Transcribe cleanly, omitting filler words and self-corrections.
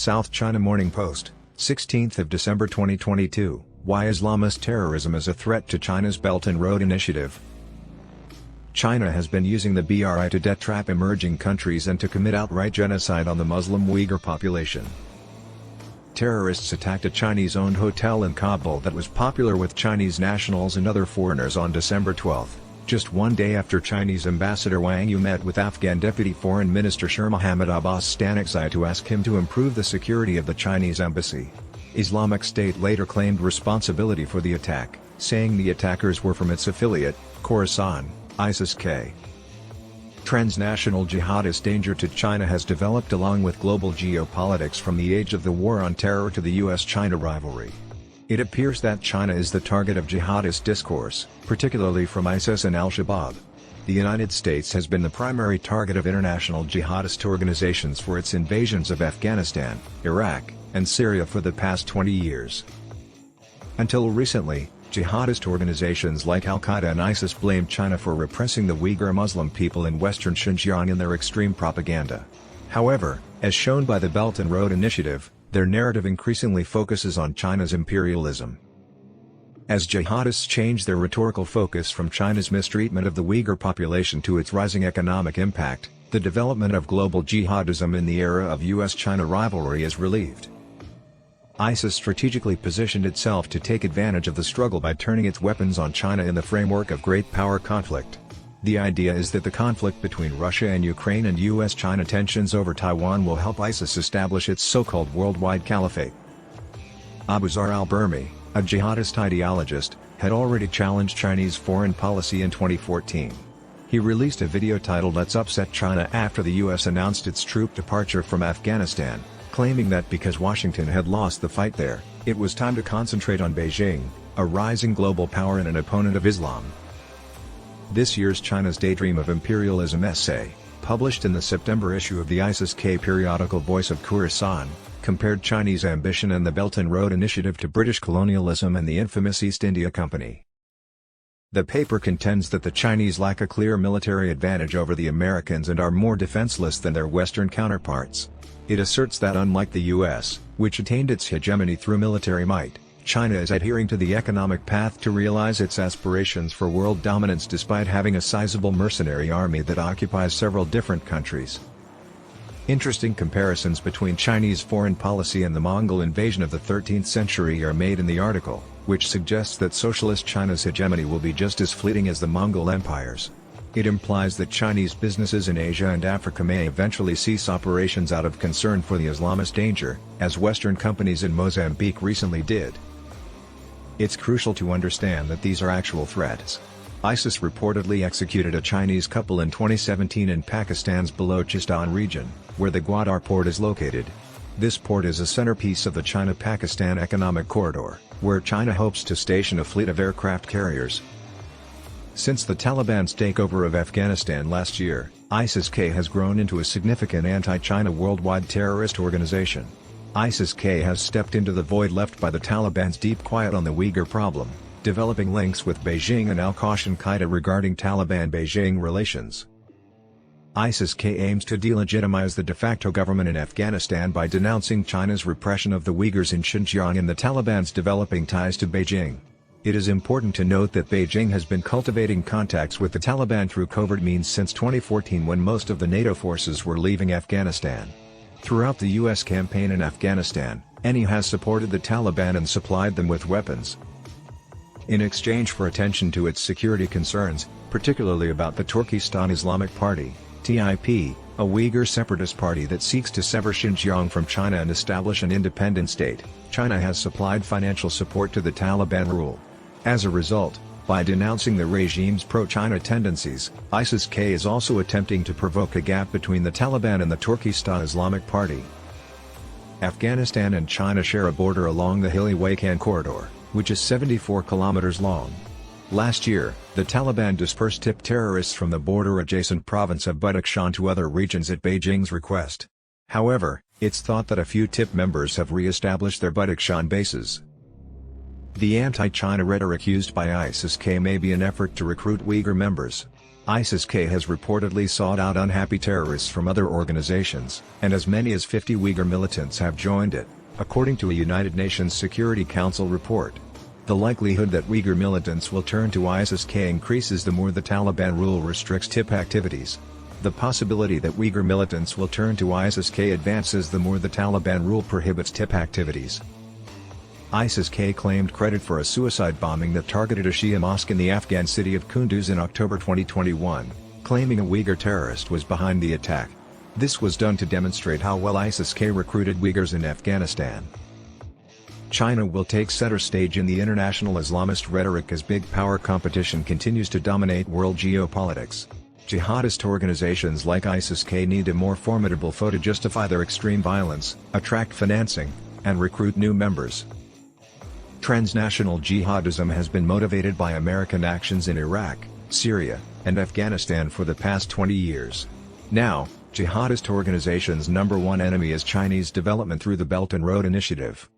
South China Morning Post, 16th of December 2022, Why Islamist Terrorism is a Threat to China's Belt and Road Initiative. China has been using the BRI to debt trap emerging countries and to commit outright genocide on the Muslim Uighur population. Terrorists attacked a Chinese-owned hotel in Kabul that was popular with Chinese nationals and other foreigners on December 12, just one day after Chinese Ambassador Wang Yi met with Afghan Deputy Foreign Minister Sher Mohammad Abbas Stanixai to ask him to improve the security of the Chinese embassy. Islamic State later claimed responsibility for the attack, saying the attackers were from its affiliate, Khorasan, ISIS-K. Transnational jihadist danger to China has developed along with global geopolitics from the age of the War on Terror to the US-China rivalry. It appears that China is the target of jihadist discourse, particularly from ISIS and al-Shabab. The United States has been the primary target of international jihadist organizations for its invasions of Afghanistan, Iraq, and Syria for the past 20 years. Until recently, jihadist organizations like al-Qaeda and ISIS blamed China for repressing the Uyghur Muslim people in Western Xinjiang in their extreme propaganda. However, as shown by the Belt and Road Initiative, their narrative increasingly focuses on China's imperialism. As jihadists change their rhetorical focus from China's mistreatment of the Uyghur population to its rising economic impact, the development of global jihadism in the era of US-China rivalry is relieved. ISIS strategically positioned itself to take advantage of the struggle by turning its weapons on China in the framework of great power conflict. The idea is that the conflict between Russia and Ukraine and US-China tensions over Taiwan will help ISIS establish its so-called worldwide caliphate. Abu Zar al-Burmi, a jihadist ideologist, had already challenged Chinese foreign policy in 2014. He released a video titled "Let's Upset China" after the US announced its troop departure from Afghanistan, claiming that because Washington had lost the fight there, it was time to concentrate on Beijing, a rising global power and an opponent of Islam. This year's China's Daydream of Imperialism essay, published in the September issue of the ISIS-K periodical Voice of Khorasan, compared Chinese ambition and the Belt and Road Initiative to British colonialism and the infamous East India Company. The paper contends that the Chinese lack a clear military advantage over the Americans and are more defenseless than their Western counterparts. It asserts that unlike the US, which attained its hegemony through military might, China is adhering to the economic path to realize its aspirations for world dominance despite having a sizable mercenary army that occupies several different countries. Interesting comparisons between Chinese foreign policy and the Mongol invasion of the 13th century are made in the article, which suggests that socialist China's hegemony will be just as fleeting as the Mongol empires. It implies that Chinese businesses in Asia and Africa may eventually cease operations out of concern for the Islamist danger, as Western companies in Mozambique recently did. It's crucial to understand that these are actual threats. ISIS reportedly executed a Chinese couple in 2017 in Pakistan's Balochistan region, where the Gwadar port is located. This port is a centerpiece of the China-Pakistan Economic Corridor, where China hopes to station a fleet of aircraft carriers. Since the Taliban's takeover of Afghanistan last year, ISIS-K has grown into a significant anti-China worldwide terrorist organization. ISIS-K has stepped into the void left by the Taliban's deep quiet on the Uyghur problem, developing links with Beijing and al-Qaeda regarding Taliban-Beijing relations. ISIS-K aims to delegitimize the de facto government in Afghanistan by denouncing China's repression of the Uyghurs in Xinjiang and the Taliban's developing ties to Beijing. It is important to note that Beijing has been cultivating contacts with the Taliban through covert means since 2014 when most of the NATO forces were leaving Afghanistan. Throughout the US campaign in Afghanistan, NE has supported the Taliban and supplied them with weapons. In exchange for attention to its security concerns, particularly about the Turkestan Islamic Party, TIP, a Uyghur separatist party that seeks to sever Xinjiang from China and establish an independent state, China has supplied financial support to the Taliban rule. As a result, by denouncing the regime's pro-China tendencies, ISIS-K is also attempting to provoke a gap between the Taliban and the Turkestan Islamic Party. Afghanistan and China share a border along the hilly Wakhan corridor, which is 74 kilometers long. Last year, the Taliban dispersed TIP terrorists from the border-adjacent province of Badakhshan to other regions at Beijing's request. However, it's thought that a few TIP members have re-established their Badakhshan bases. The anti-China rhetoric used by ISIS-K may be an effort to recruit Uyghur members. ISIS-K has reportedly sought out unhappy terrorists from other organizations, and as many as 50 Uyghur militants have joined it, according to a United Nations Security Council report. The likelihood that Uyghur militants will turn to ISIS-K increases the more the Taliban rule restricts TIP activities. The possibility that Uyghur militants will turn to ISIS-K advances the more the Taliban rule prohibits TIP activities. ISIS-K claimed credit for a suicide bombing that targeted a Shia mosque in the Afghan city of Kunduz in October 2021, claiming a Uyghur terrorist was behind the attack. This was done to demonstrate how well ISIS-K recruited Uyghurs in Afghanistan. China will take center stage in the international Islamist rhetoric as big power competition continues to dominate world geopolitics. Jihadist organizations like ISIS-K need a more formidable foe to justify their extreme violence, attract financing, and recruit new members. Transnational jihadism has been motivated by American actions in Iraq, Syria, and Afghanistan for the past 20 years. Now, jihadist organizations' number one enemy is Chinese development through the Belt and Road Initiative.